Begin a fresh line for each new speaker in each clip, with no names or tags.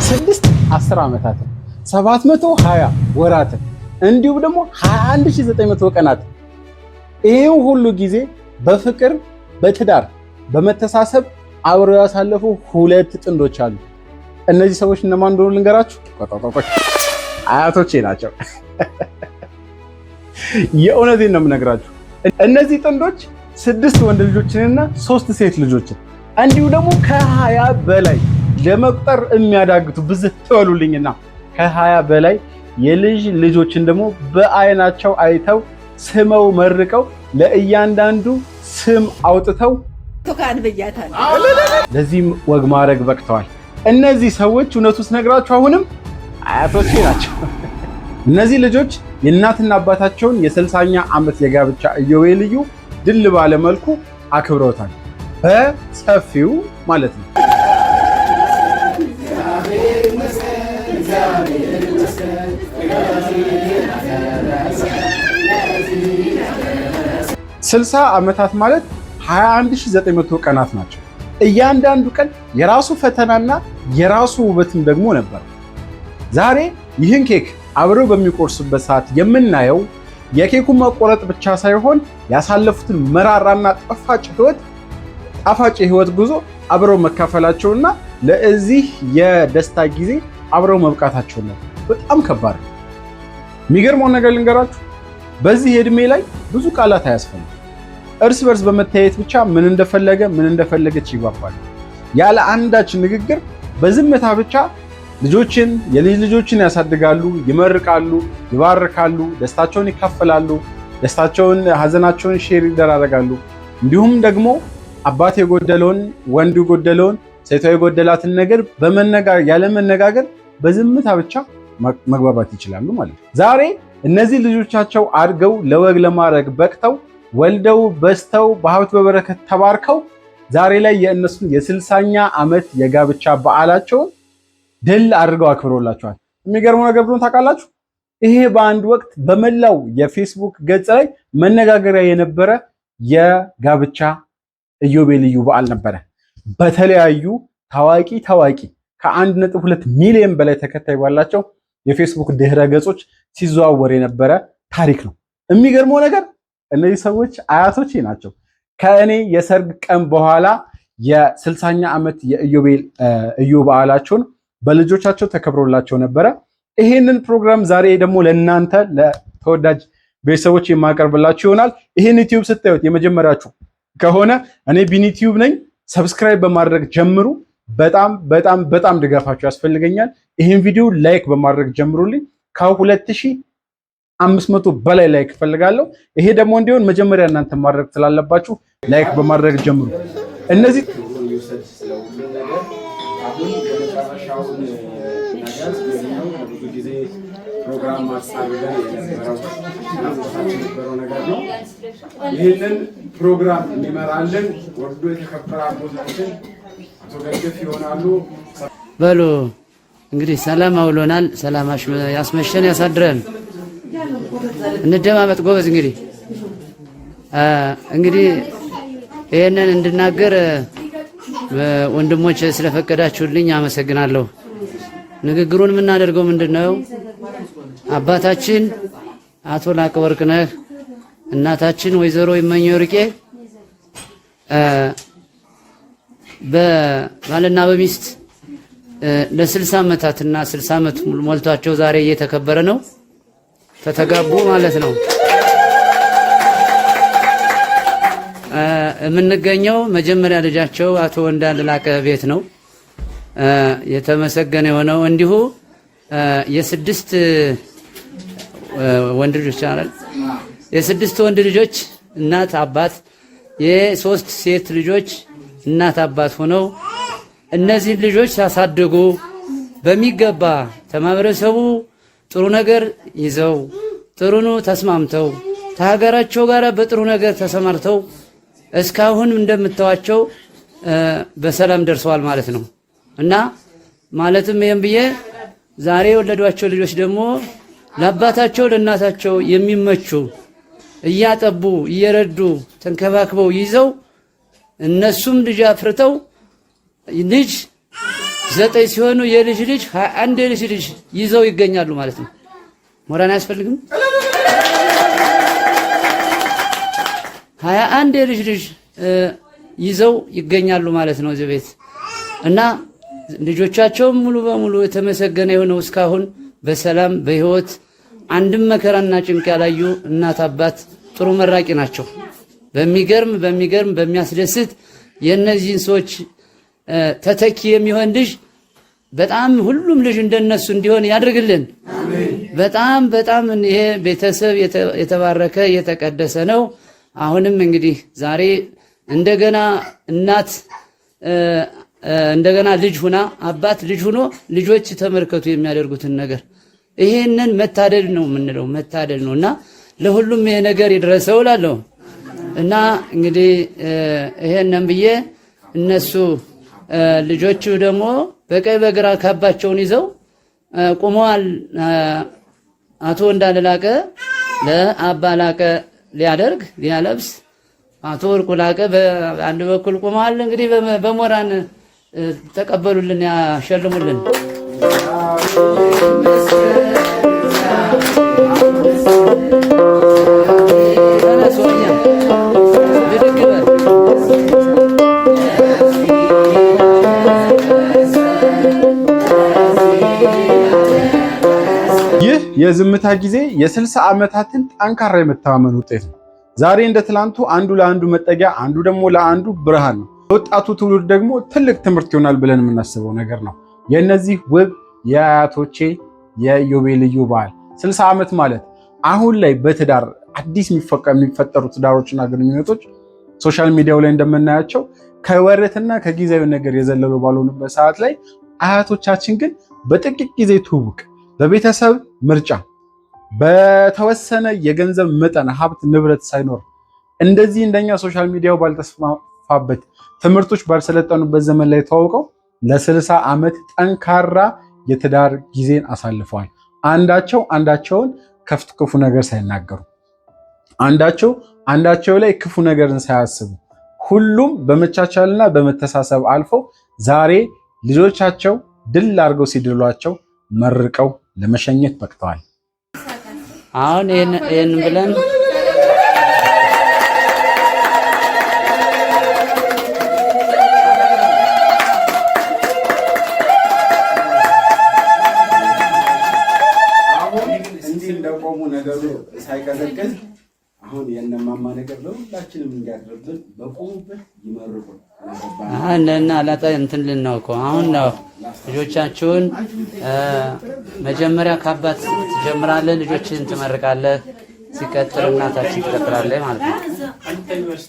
6 10 ዓመታትን 720 ወራትን እንዲሁም ደግሞ 21900 ቀናት ይሄው ሁሉ ጊዜ በፍቅር በትዳር በመተሳሰብ አብረው ያሳለፉ ሁለት ጥንዶች አሉ። እነዚህ ሰዎች እነማን እንደሆኑ ልንገራችሁ። አያቶቼ ናቸው። የእውነቴን ነው የምነግራችሁ። እነዚህ ጥንዶች 6 ወንድ ልጆችንና 3 ሴት ልጆችን እንዲሁ ደግሞ ከ20 በላይ ለመቁጠር የሚያዳግቱ ብዝት ትበሉልኝና ከ20 በላይ የልጅ ልጆችን ደግሞ በአይናቸው አይተው ስመው መርቀው ለእያንዳንዱ ስም አውጥተው
ቶካን በያታል
ለዚህም ወግ ማድረግ በቅተዋል። እነዚህ ሰዎች እውነቱን ስነግራችሁ አሁንም አያቶቼ ናቸው። እነዚህ ልጆች የእናትና አባታቸውን የ60ኛ ዓመት የጋብቻ ኢዮቤልዩ ድል ባለ መልኩ አክብረውታል። በሰፊው ማለት ነው። 60 ዓመታት ማለት 21900 ቀናት ናቸው። እያንዳንዱ ቀን የራሱ ፈተናና የራሱ ውበትም ደግሞ ነበር። ዛሬ ይህን ኬክ አብረው በሚቆርሱበት ሰዓት የምናየው የኬኩ መቆረጥ ብቻ ሳይሆን ያሳለፉትን መራራና ጣፋጭ የህይወት ጉዞ አብረው መካፈላቸውና ለዚህ የደስታ ጊዜ አብረው መብቃታቸው ነው። በጣም ከባድ ነው። የሚገርመው ነገር ልንገራችሁ፣ በዚህ እድሜ ላይ ብዙ ቃላት አያስፈልግም። እርስ በርስ በመታየት ብቻ ምን እንደፈለገች ይግባባሉ። ያለ አንዳች ንግግር በዝምታ ብቻ የልጅ ልጆችን ያሳድጋሉ፣ ይመርቃሉ፣ ይባርካሉ፣ ደስታቸውን ይካፈላሉ፣ ሀዘናቸውን ሼር ይደራረጋሉ። እንዲሁም ደግሞ አባት የጎደለውን ወንዱ የጎደለውን ሴቷ የጎደላትን ነገር ያለ መነጋገር በዝምታ ብቻ መግባባት ይችላሉ ማለት ነው። ዛሬ እነዚህ ልጆቻቸው አድገው ለወግ ለማድረግ በቅተው ወልደው በስተው በሀብት በበረከት ተባርከው ዛሬ ላይ የእነሱን የ60ኛ ዓመት የጋብቻ በዓላቸውን ድል አድርገው አክብሮላቸዋል። የሚገርመው ነገር ብሎ ታውቃላችሁ? ይሄ በአንድ ወቅት በመላው የፌስቡክ ገጽ ላይ መነጋገሪያ የነበረ የጋብቻ ኢዮቤልዩ በዓል ነበረ። በተለያዩ ታዋቂ ከ1.2 ሚሊዮን በላይ ተከታይ ባላቸው የፌስቡክ ድህረ ገጾች ሲዘዋወር የነበረ ታሪክ ነው። የሚገርመው ነገር እነዚህ ሰዎች አያቶቼ ናቸው። ከእኔ የሰርግ ቀን በኋላ የ60ኛ ዓመት የኢዮ በዓላቸውን በልጆቻቸው ተከብሮላቸው ነበረ። ይሄንን ፕሮግራም ዛሬ ደግሞ ለእናንተ ለተወዳጅ ቤተሰቦች የማቀርብላችሁ ይሆናል። ይሄን ዩቲዩብ ስታዩት የመጀመሪያችሁ ከሆነ እኔ ቢኒ ቲዩብ ነኝ። ሰብስክራይብ በማድረግ ጀምሩ። በጣም ድጋፋችሁ ያስፈልገኛል። ይሄን ቪዲዮ ላይክ በማድረግ ጀምሩልኝ። ከ2500 በላይ ላይክ እፈልጋለሁ። ይሄ ደግሞ እንዲሆን መጀመሪያ እናንተ ማድረግ ስላለባችሁ ላይክ በማድረግ ጀምሩ። እነዚህ ፕሮግራም ማሳደግ የነበረው ነገር ነው። ይህንን ፕሮግራም የሚመራልን ወርዶ የተከበረ አቦታችን አቶ ገደፍ ይሆናሉ።
በሉ እንግዲህ ሰላም አውሎናል። ሰላም ያስመሸን ያሳድረን። እንደማመጥ ጎበዝ። እንግዲህ ይሄንን እንድናገር ወንድሞች ስለፈቀዳችሁልኝ አመሰግናለሁ። ንግግሩን የምናደርገው ምንድነው? አባታችን አቶ ላቀ ወርቅነህ፣ እናታችን ወይዘሮ ይመኘው ርቄ በባልና በሚስት ለ60 ዓመታትና 60 ዓመት ሞልቷቸው ዛሬ እየተከበረ ነው። ተተጋቡ ማለት ነው። የምንገኘው መጀመሪያ ልጃቸው አቶ ወንዳለ ላቀ ቤት ነው። የተመሰገነ የሆነው እንዲሁ የ6 ወንድ ልጆች አይደል? የ6 ወንድ ልጆች እናት አባት፣ የ3 ሴት ልጆች እናት አባት ሆነው እነዚህ ልጆች ሲያሳድጉ በሚገባ ተማህበረሰቡ ጥሩ ነገር ይዘው ጥሩኑ ተስማምተው ከሀገራቸው ጋር በጥሩ ነገር ተሰማርተው እስካሁን እንደምታዋቸው በሰላም ደርሰዋል ማለት ነው። እና ማለትም ይሄን ብዬ ዛሬ የወለዷቸው ልጆች ደግሞ ለአባታቸው ለእናታቸው የሚመቹ እያጠቡ እየረዱ ተንከባክበው ይዘው እነሱም ልጅ አፍርተው ልጅ 9 ሲሆኑ የልጅ ልጅ 21 የልጅ ልጅ ይዘው ይገኛሉ ማለት ነው። ሞራን አያስፈልግም። 21 የልጅ ልጅ ይዘው ይገኛሉ ማለት ነው እዚህ ቤት እና ልጆቻቸው ሙሉ በሙሉ የተመሰገነ የሆነው እስካሁን በሰላም በህይወት አንድም መከራና ጭንቅ ያላዩ እናት አባት ጥሩ መራቂ ናቸው። በሚገርም በሚያስደስት የነዚህን ሰዎች ተተኪ የሚሆን ልጅ በጣም ሁሉም ልጅ እንደነሱ እንዲሆን ያድርግልን። በጣም ይሄ ቤተሰብ የተባረከ የተቀደሰ ነው። አሁንም እንግዲህ ዛሬ እንደገና እናት እንደገና ልጅ ሁና አባት ልጅ ሆኖ ልጆች ተመልከቱ የሚያደርጉትን ነገር ይሄንን መታደል ነው የምንለው መታደል ነውና ለሁሉም ይሄ ነገር ይድረሰው እላለሁ። እና እንግዲህ ይሄንን ብዬ እነሱ ልጆቹ ደግሞ በቀኝ በግራ ካባቸውን ይዘው ቆመዋል። አቶ እንዳለላቀ ለአባ ላቀ ሊያለብስ አቶ ወርቁ ላቀ በአንድ በኩል ቆመዋል። እንግዲህ በሞራን ተቀበሉልን፣ ያሸልሙልን።
ይህ የዝምታ ጊዜ የ60 ዓመታትን ጠንካራ የመተማመን ውጤት ነው። ዛሬ እንደ ትላንቱ አንዱ ለአንዱ መጠጊያ፣ አንዱ ደግሞ ለአንዱ ብርሃን ነው። ወጣቱ ትውልድ ደግሞ ትልቅ ትምህርት ይሆናል ብለን የምናስበው ነገር ነው። የእነዚህ ውብ የአያቶቼ የኢዮቤልዩ በዓል 60 ዓመት ማለት አሁን ላይ በትዳር አዲስ የሚፈጠሩ ትዳሮችና ግንኙነቶች ሶሻል ሚዲያው ላይ እንደምናያቸው ከወረትና ከጊዜያዊ ነገር የዘለሉ ባልሆኑበት ሰዓት ላይ አያቶቻችን ግን በጥቂት ጊዜ ትውውቅ፣ በቤተሰብ ምርጫ፣ በተወሰነ የገንዘብ መጠን ሀብት ንብረት ሳይኖር እንደዚህ እንደኛ ሶሻል ሚዲያው ባልተስፋፋበት ትምህርቶች ባልሰለጠኑበት ዘመን ላይ ተዋውቀው ለ60 ዓመት ጠንካራ የትዳር ጊዜን አሳልፈዋል። አንዳቸውን ክፉ ነገር ሳይናገሩ፣ አንዳቸው ላይ ክፉ ነገርን ሳያስቡ፣ ሁሉም በመቻቻልና በመተሳሰብ አልፈው ዛሬ ልጆቻቸው ድል አድርገው ሲድሏቸው መርቀው ለመሸኘት በቅተዋል።
አሁን ይሄን ብለን
እንደቆሙ ነገሩ ሳይቀዘቅዝ አሁን የነማማ ነገር ለሁላችንም እንዲያድርብን በቆሙበት ይመርቁ
እና አላጣ እንትን ልናውቀ አሁን ነው። ልጆቻችሁን መጀመሪያ ከአባት ትጀምራለህ፣ ልጆችን ትመርቃለህ፣ ሲቀጥል እናታችን ትቀጥላለህ ማለት ነው።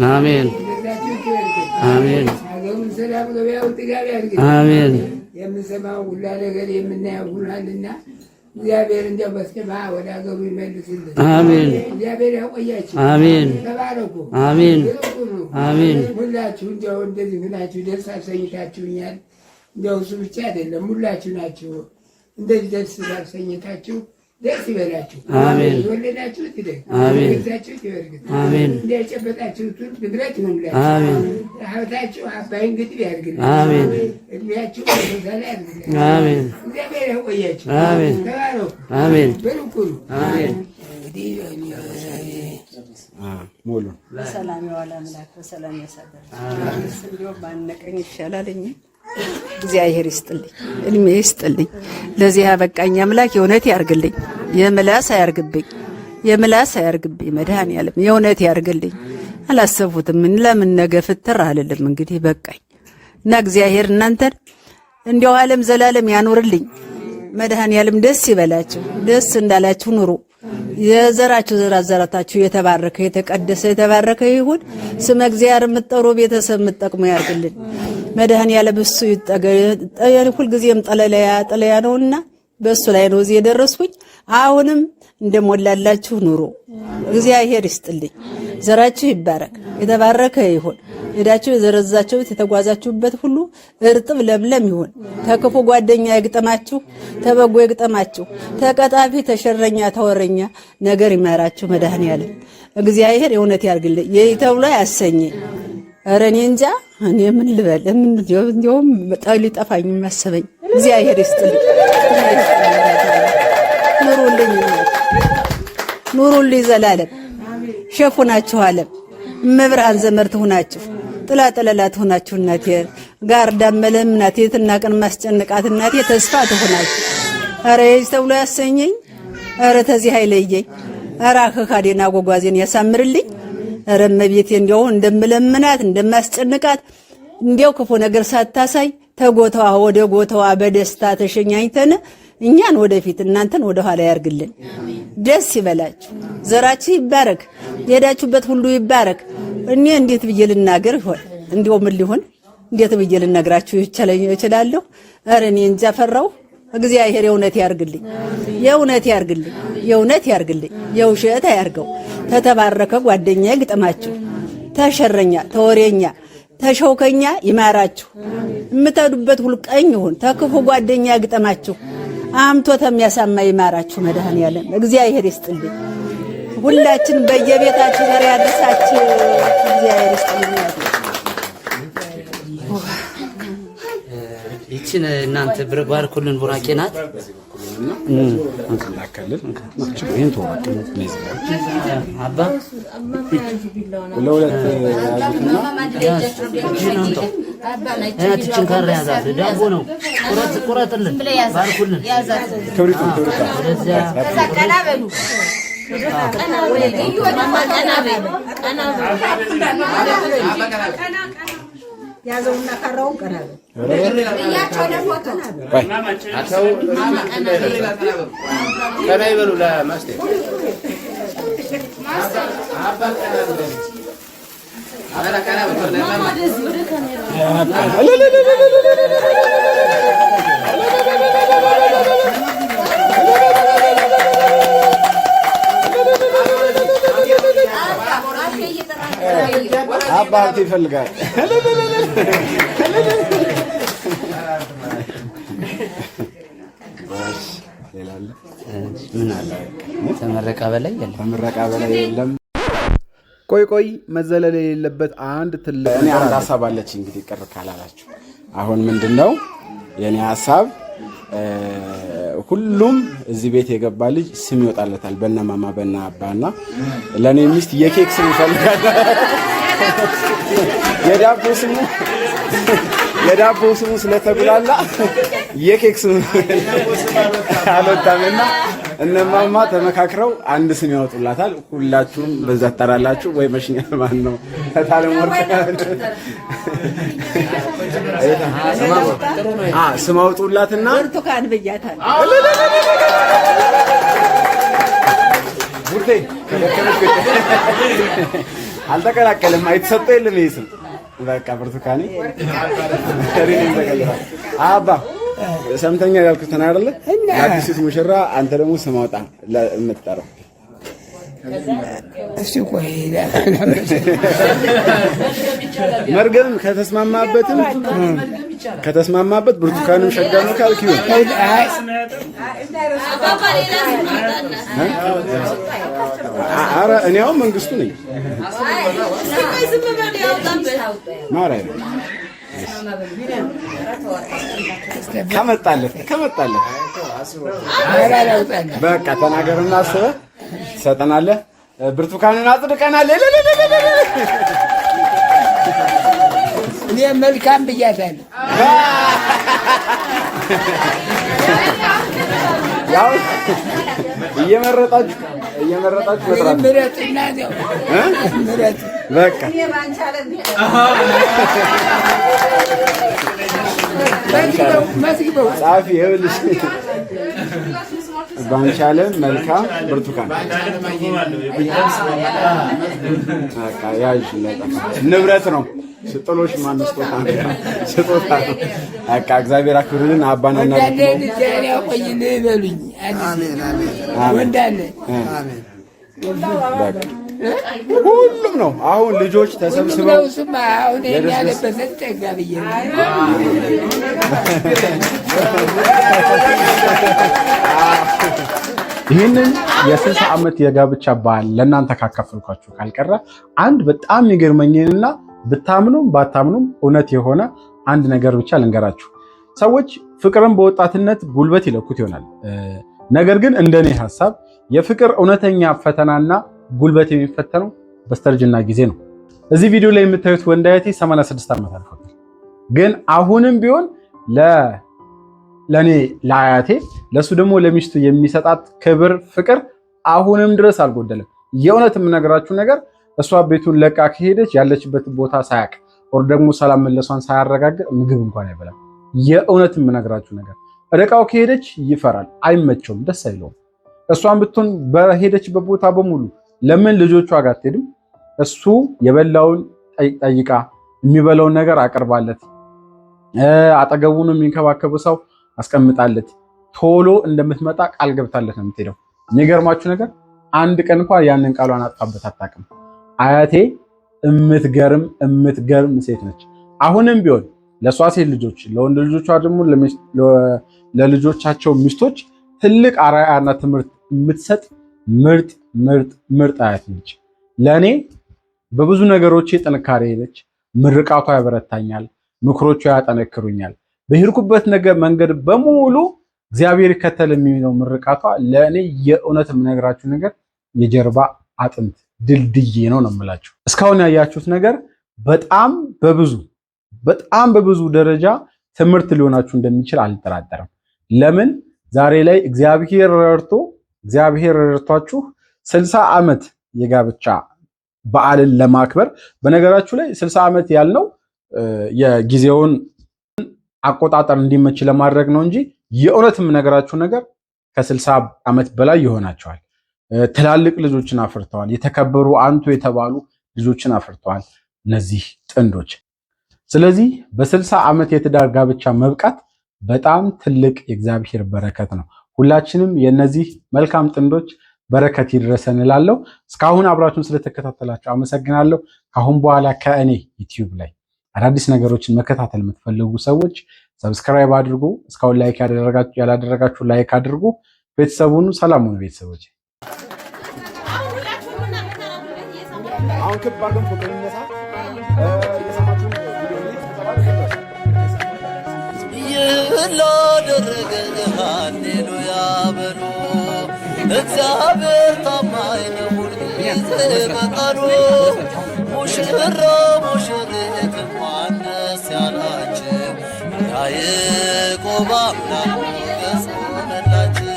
አሜን አሜን አሜን።
የምንሰማው ሁላ ነገር የምናየው ሁላልና እግዚአብሔር እንደው በስከባ ወደ ሀገሩ ይመልስልን።
አሜን።
እግዚአብሔር ያቆያችሁ።
አሜን።
ተባረኩ።
አሜን አሜን።
ሁላችሁ እንደው እንደዚህ ሁላችሁ ደስ አሰኝታችሁኛል። እንደው እሱ ብቻ አይደለም፣ ሁላችሁ ናችሁ እንደዚህ ደስ አሰኝታችሁ ደስ ይበላችሁ።
አሜን።
ወለዳችሁት ይደግ።
አሜን።
እግዚአብሔር ይወርግት።
አሜን።
እንደጨበጣችሁት ንብረት ይሁንላችሁ።
አሜን።
ሀብታችሁ አባይን ግድብ ያድርግልን።
አሜን።
እድሜያችሁ በዛ ላይ ያድርግልን።
አሜን።
እግዚአብሔር ያቆያችሁ።
አሜን።
ተባረኩ።
አሜን።
በሩኩሉ።
አሜን።
ሙሉ
በሰላም የዋለ አምላክ በሰላም ያሳደረ እንዲሁ ባነቀኝ ይሻላልኝ። እግዚአብሔር ይስጥልኝ፣ እድሜ ይስጥልኝ። ለዚህ ያበቃኝ አምላክ የእውነት ያርግልኝ። የምላስ አያርግብኝ መድኃኔዓለም የእውነት ያርግልኝ። አላሰብኩትም ለምን ነገ ፍትር አልልም። እንግዲህ በቃኝ እና እግዚአብሔር እናንተን እንዲያው ዓለም ዘላለም ያኖርልኝ። መድኃኔዓለም ደስ ይበላችሁ፣ ደስ እንዳላችሁ ኑሩ። የዘራችሁ ዘራታችሁ የተባረከ የተቀደሰ የተባረከ ይሁን። ስመ እግዚአብሔር የምትጠሩ ቤተሰብ የምትጠቅሙ ያርግልን። መድኃኔዓለም እሱ ይጠገን። ሁልጊዜም ጠለያ ነውና በእሱ ላይ ነው እዚህ የደረስኩኝ። አሁንም እንደሞላላችሁ ኑሮ እግዚአብሔር ይስጥልኝ። ዘራችሁ ይባረክ፣ የተባረከ ይሁን። ሄዳችሁ የዘረዛችሁት የተጓዛችሁበት ሁሉ እርጥብ ለምለም ይሁን። ተክፉ ጓደኛ ይግጠማችሁ፣ ተበጎ ይግጠማችሁ፣ ተቀጣፊ ተሸረኛ ተወረኛ ነገር ይማራችሁ። መድኃኔዓለም እግዚአብሔር የእውነት ያርግልኝ። ተብሎ ያሰኘኝ ኧረ እኔ እንጃ እኔ ምን ልበል? እንዲያውም በጣም ሊጠፋኝ ማሰበኝ። እግዚአብሔር ይስጥልኝ። ኑሩልኝ ዘላለም ሸፉ ናችሁ ዓለም መብርሃን ዘመር ትሁናችሁ ጥላ ጠለላ ትሁናችሁ እናቴ ጋር ዳመለም እናቴ ትናቀን ማስጨንቃት እናቴ ተስፋ ትሁናችሁ። ኧረ ይህ ተብሎ ያሰኘኝ ኧረ ተዚህ አይለየኝ። ኧረ አከካዴና ጎጓዜን ያሳምርልኝ። ኧረ እመቤቴ እንዲያው እንደምለምናት እንደማስጨንቃት እንዲያው ክፉ ነገር ሳታሳይ ተጎተዋ ወደ ጎተዋ በደስታ ተሸኛኝተን እኛን ወደፊት እናንተን ወደ ኋላ ያርግልን። ደስ ይበላችሁ። ዘራችሁ ይባረክ። የሄዳችሁበት ሁሉ ይባረክ። እኔ እንዴት ብዬ ልናገር ይሆን? እንዲያው ምን ሊሆን እንዴት ብዬ ልነግራችሁ እችላለሁ? ኧረ እኔ እንጃ ፈራው። እግዚአብሔር የእውነት ያርግልኝ። የእውነት ያርግልኝ። የእውነት ያርግልኝ። የውሸት አያርገው። ተተባረከ ጓደኛ ይግጠማችሁ። ተሸረኛ ተወሬኛ ተሸውከኛ ይማራችሁ። የምትሄዱበት ሁሉ ቀኝ ይሁን። ተክፉ ጓደኛ ይግጠማችሁ። አምቶ ተሚያሳማ ይማራችሁ። መድኃኔዓለም እግዚአብሔር ይስጥልኝ። ሁላችን በየቤታችን ዘር ያድርሳችሁ። እግዚአብሔር ይስጥልኝ።
ይችን እናንተ ባርኩልን ቡራኬ ናት። አባ
ለሁለት
ያዝና ካራ ያዛት ዳቦ ነው። ቁረጥልን ባርኩልን።
ያዘውና ካራውን ቀራበ ያቻው ለፎቶ
አታው ከና ይበሉ ለማስቴ
አባቴ ይፈልጋል።
ምን አለ? ተመረቃ በላይ የለም።
ተመረቃ በላይ የለም። ቆይ መዘለል የሌለበት አንድ ትልቅ እኔ አንድ ሐሳብ አለች። እንግዲህ ቅር ካላላችሁ አሁን ምንድነው የኔ ሐሳብ? ሁሉም እዚህ ቤት የገባ ልጅ ስም ይወጣለታል። በእናማማ በእና አባና ለኔ ሚስት የኬክ ስም ይፈልጋል። የዳቦ ስሙ ስለተጉላላ የኬክ ስም አልወጣምና እነማማ ተመካክረው አንድ ስም ያወጡላታል። ሁላችሁም በዛ ተጣራላችሁ ወይ መሽኛ ማን ነው ታለም ወርቅ ስም አውጡላትና
ብርቱካን ብያታል።
ቡርቴ አልተቀላቀለም። አይተሰጠ የለም ይሄ ስም በቃ ብርቱካኔ አባ ሰምተኛ ያልኩትን አይደለ? አዲስ ሙሽራ አንተ ደግሞ ስም አውጣ ለምትጠራው
እሺ ቆይ
መርገም ከተስማማበት ብርቱካንም ሸጋኑ ካልኪው አረ እኔው መንግስቱ ነኝ ማራይ ከመጣለት በቃ ተናገርና አስበህ ትሰጠናለህ። ብርቱካንን አጽድቀናል።
እኔ መልካም ብያታለሁ።
ያው እየመረጣችሁ
ምረጥና ነው ምረጥ
በቃ
መስግበው
ጻፊ ይኸውልሽ ባንቻለም መልካም ብርቱካን በቃ ያዥ ንብረት ነው። ስጥሎሽ ማን ስጦታ ነው። በቃ እግዚአብሔር አክብርልን። አባናና
ያቆይልህ በሉኝ። አሜን አሜን። ወንዳለ አሜን።
በቃ ሁሉም ነው። አሁን ልጆች ተሰብስበው
አሁን ያለበሰት ጠጋ ብዬ
ይህንን የ60 ዓመት የጋብቻ በዓል ለእናንተ ካካፈልኳችሁ ካልቀረ አንድ በጣም የሚገርመኝንና ብታምኑም ባታምኑም እውነት የሆነ አንድ ነገር ብቻ ልንገራችሁ። ሰዎች ፍቅርን በወጣትነት ጉልበት ይለኩት ይሆናል። ነገር ግን እንደኔ ሐሳብ የፍቅር እውነተኛ ፈተናና ጉልበት የሚፈተነው በስተርጅና ጊዜ ነው። እዚህ ቪዲዮ ላይ የምታዩት ወንድ አያቴ 86 ዓመት አልፎታል። ግን አሁንም ቢሆን ለኔ ለአያቴ ለሱ ደግሞ ለሚስቱ የሚሰጣት ክብር፣ ፍቅር አሁንም ድረስ አልጎደለም። የእውነት የምነግራችሁ ነገር እሷ ቤቱን ለቃ ከሄደች ያለችበት ቦታ ሳያቅ ወር ደግሞ ሰላም መለሷን ሳያረጋግጥ ምግብ እንኳን አይበላም። የእውነት የምነግራችሁ ነገር ርቃው ከሄደች ይፈራል፣ አይመቸውም፣ ደስ አይለውም። እሷን ብትሆን በሄደችበት ቦታ በሙሉ ለምን ልጆቿ ጋር አትሄድም? እሱ የበላውን ጠይቃ የሚበላውን ነገር አቅርባለት አጠገቡን የሚንከባከቡ ሰው አስቀምጣለት ቶሎ እንደምትመጣ ቃል ገብታለት ነው የምትሄደው። የሚገርማችሁ ነገር አንድ ቀን እንኳን ያንን ቃሏን አጥፋበት አታውቅም። አያቴ እምትገርም ሴት ነች። አሁንም ቢሆን ለሷ ሴት ልጆች ለወንድ ልጆቿ ደግሞ ለልጆቻቸው ሚስቶች ትልቅ አርአያና ትምህርት የምትሰጥ ምርጥ አያት ነች። ለእኔ በብዙ ነገሮቼ ጥንካሬ ነች። ምርቃቷ ያበረታኛል፣ ምክሮቿ ያጠነክሩኛል። በሄድኩበት መንገድ በሙሉ እግዚአብሔር ይከተል የሚለው ምርቃቷ ለእኔ የእውነት የምነግራችሁ ነገር የጀርባ አጥንት ድልድዬ ነው የምላችሁ። እስካሁን ያያችሁት ነገር በጣም በብዙ ደረጃ ትምህርት ሊሆናችሁ እንደሚችል አልጠራጠርም። ለምን ዛሬ ላይ እግዚአብሔር ረድቷችሁ 60 ዓመት የጋብቻ በዓልን ለማክበር በነገራችሁ ላይ 60 ዓመት ያልነው የጊዜውን አቆጣጠር እንዲመች ለማድረግ ነው እንጂ የእውነት የምነግራችሁ ነገር ከ60 ዓመት በላይ ይሆናቸዋል። ትላልቅ ልጆችን አፍርተዋል። የተከበሩ አንቱ የተባሉ ልጆችን አፍርተዋል እነዚህ ጥንዶች። ስለዚህ በ60 ዓመት የትዳር ጋብቻ መብቃት በጣም ትልቅ የእግዚአብሔር በረከት ነው። ሁላችንም የነዚህ መልካም ጥንዶች በረከት ይድረሰን እላለሁ። እስካሁን አብራችሁን ስለተከታተላችሁ አመሰግናለሁ። ካሁን በኋላ ከእኔ ዩቲዩብ ላይ አዳዲስ ነገሮችን መከታተል የምትፈልጉ ሰዎች ሰብስክራይብ አድርጉ። እስካሁን ላይክ ያላደረጋችሁ ላይክ አድርጉ። ቤተሰቡን ሰላም ሁኑ ቤተሰቦች። አሁን ከባድም ፎቶ ይነሳ የሰማችሁ
ላደረገ ሃሌሉያ በሉ። እግዚአብሔር ታማኝ ነው ሁልጊዜ በቃሉ። ሙሽራ ሙሽሪት እንኳን ደስ ያላችሁ፣ ያዕቆብ አምላክ ሞገስ ሆነላችሁ።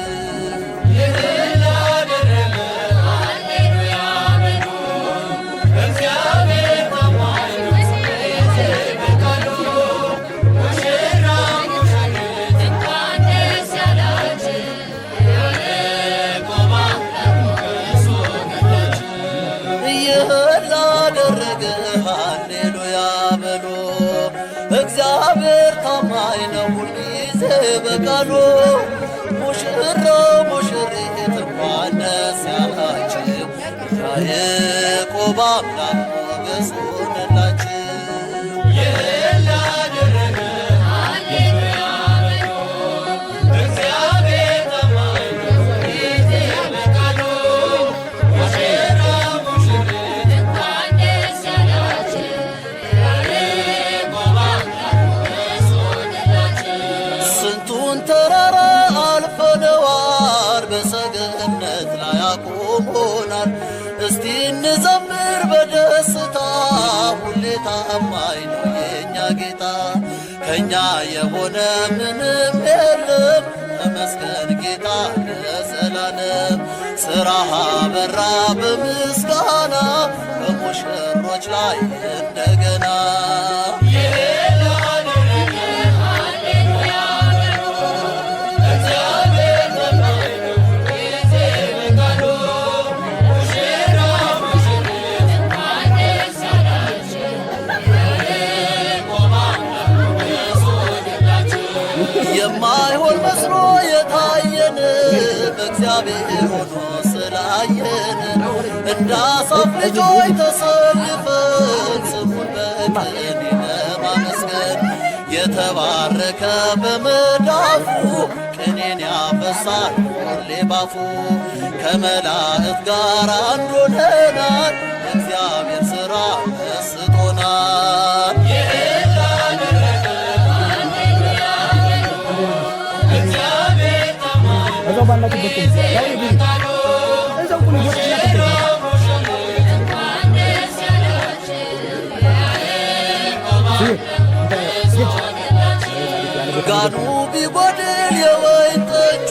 እግዚአብሔር ታማኝ ነው ሁልጊዜ በቃሉ። ሙሽራ ሙሽሪት እንኳን ደስ ያላችሁ፣ ያዕቆብ አምላክ ሞገስ ሆነላችሁ። በሰገነት ላይ አቁሞናል። እስቲ እንዘምር በደስታ፣ ሁሌ ታማኝ ነው የኛ ጌታ። ከኛ የሆነ ምንም የለም፣ ተመስገን ጌታ ለዘላለም። ሥራህ በራ በምስጋና፣ በሙሽሮች ላይ እንደገና። የማይሆን መስሎ የታየን በእግዚአብሔር ሆኖ ስላየን፣ እንደ አሳፍ ልጆች ተሰልፈን ስሙን በቅኔ ለማመስገን የተባረከ በመዳፉ ቅኔን ያፈሳል ሁሌ ባፉ ከመላእክት ጋር አንድ ሆነናል እግዚአብሔር ሥራ መስጦናል። ጋኑ ቢጎድል የወይን ጠጁ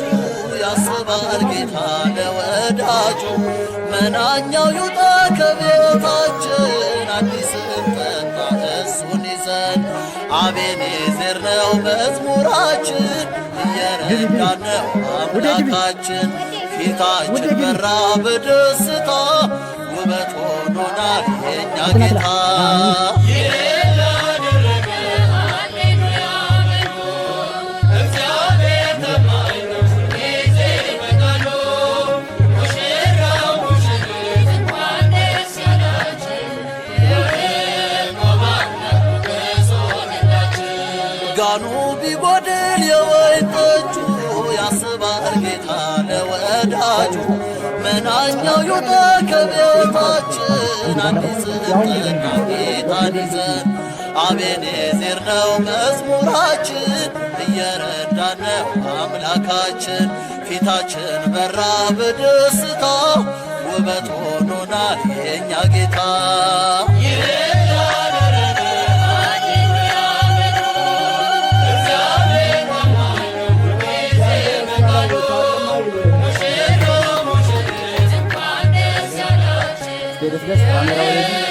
ያስባል ጌታ ለወዳጁ መናኛው ይውጣ ከቤታችን አዲስን ጠጣ እሱን ይዘን አቤኔዘር ነው መዝሙራችን እየረዳን ነው አምላካችን ፊታችን በራ በደስታ ውበት ሆኖናል የእኛ ጌታ። ጋኑ ቢጎድል የወይን ጠጁ ያስባል ጌታ ለወዳጁ መናኛው ይውጣ ከቤታችን አዲስን ጠጣ ጌታን ይዘን አቤኔዘር ነው መዝሙራችን እየረዳን ነው አምላካችን ፊታችን በራ በደስታ ውበት ሆኖናል የእኛ ጌታ።
Desde